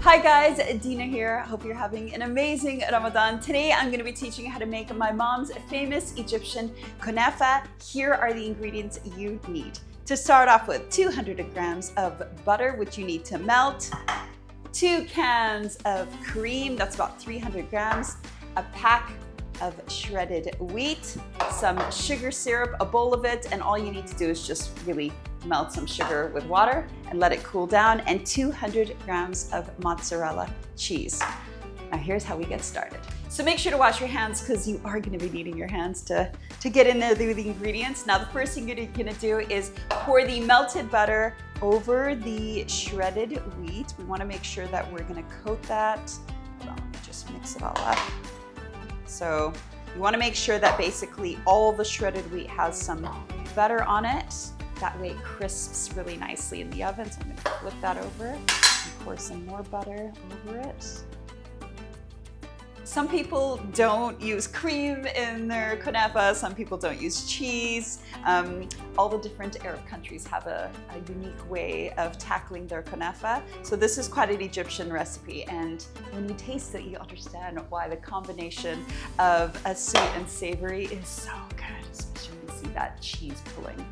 Hi guys, Dina here. Hope you're having an amazing Ramadan. Today I'm going to be teaching you how to make my mom's famous Egyptian kunafa. Here are the ingredients you need. To start off with, 200 grams of butter, which you need to melt, 2 cans of cream, that's about 300 grams, a pack of shredded wheat, some sugar syrup, a bowl of it, and all you need to do is just really melt some sugar with water and let it cool down, and 200 grams of mozzarella cheese. Now here's how we get started. So make sure to wash your hands because you are going to be needing your hands to get in there with the ingredients. Now the first thing you're going to do is pour the melted butter over the shredded wheat. We want to make sure that we're going to coat that. Hold on, let me just mix it all up. So you want to make sure that basically all the shredded wheat has some butter on it. That way it crisps really nicely in the oven. So I'm going to flip that over and pour some more butter over it. Some people don't use cream in their kunafa. Some people don't use cheese. All the different Arab countries have a unique way of tackling their kunafa. So this is quite an Egyptian recipe. And when you taste it, you understand why the combination of a sweet and savory is so good, especially when you see that cheese pulling.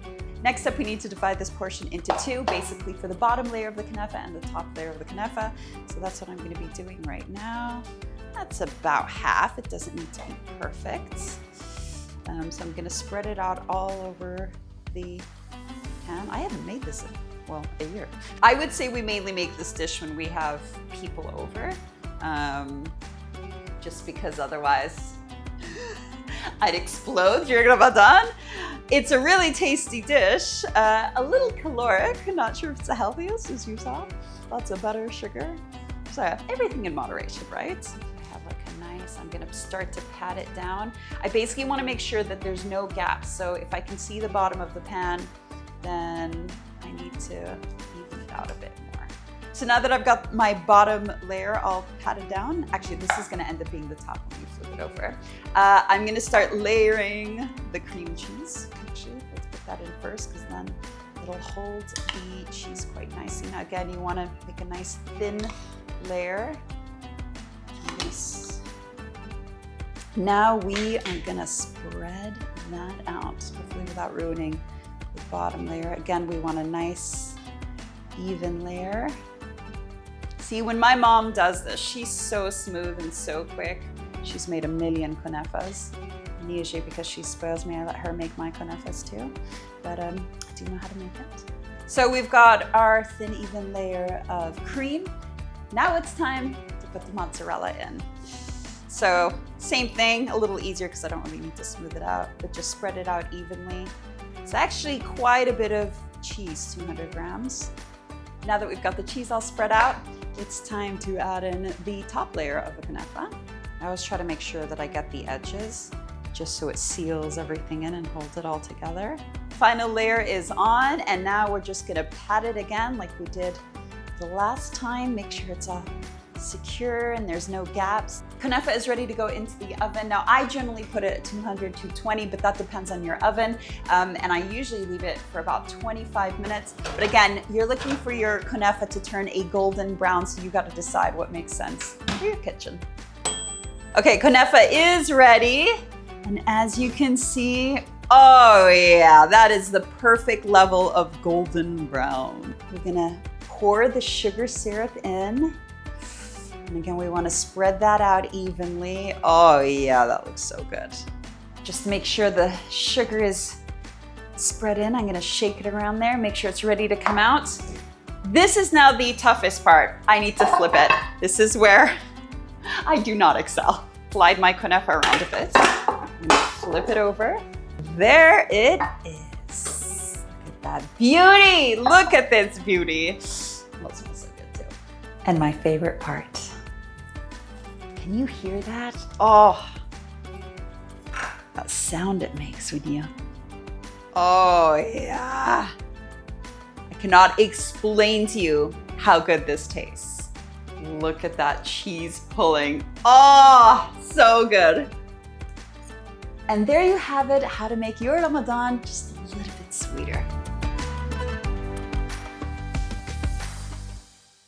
Next up, we need to divide this portion into two, basically for the bottom layer of the kunafa and the top layer of the kunafa. So that's what I'm going to be doing right now. That's about half. It doesn't need to be perfect. So I'm going to spread it out all over the pan. I haven't made this in, well, a year. I would say we mainly make this dish when we have people over, just because otherwise I'd explode during Ramadan. It's a really tasty dish, a little caloric. Not sure if it's the healthiest, as you saw. Lots of butter, sugar. So everything in moderation, right? I'm going to start to pat it down. I basically want to make sure that there's no gaps. So if I can see the bottom of the pan, then I need to even it out a bit more. So now that I've got my bottom layer all patted down, actually this is going to end up being the top when you flip it over. I'm going to start layering the cream cheese. Actually, let's put that in first because then it'll hold the cheese quite nicely. Now again, you want to make a nice thin layer. Now we are going to spread that out, hopefully without ruining the bottom layer. Again, we want a nice even layer. See, when my mom does this, she's so smooth and so quick. She's made a million kunafas. And usually because she spoils me, I let her make my kunafas too. But I do know how to make it. So we've got our thin, even layer of cream. Now it's time to put the mozzarella in. So same thing, a little easier because I don't really need to smooth it out, but just spread it out evenly. It's actually quite a bit of cheese, 200 grams. Now that we've got the cheese all spread out, it's time to add in the top layer of the kunafa. I always try to make sure that I get the edges just so it seals everything in and holds it all together. Final layer is on, and now we're just gonna pat it again like we did the last time. Make sure it's all secure and there's no gaps. Kunafa is ready to go into the oven. Now I generally put it at 200, 220, but that depends on your oven. And I usually leave it for about 25 minutes. But again, you're looking for your kunafa to turn a golden brown, so you got to decide what makes sense for your kitchen. Okay, kunafa is ready. And as you can see, oh yeah, that is the perfect level of golden brown. We're gonna pour the sugar syrup in. And again, we want to spread that out evenly. Oh yeah, that looks so good. Just make sure the sugar is spread in. I'm going to shake it around there, make sure it's ready to come out. This is now the toughest part. I need to flip it. This is where I do not excel. Slide my kunafa around a bit. I'm going to flip it over. There it is. Look at that beauty. Look at this beauty. Well, it smells so good too. And my favorite part. Can you hear that? Oh, that sound it makes when you, oh yeah. I cannot explain to you how good this tastes. Look at that cheese pulling. Oh, so good. And there you have it, how to make your Ramadan just a little bit sweeter.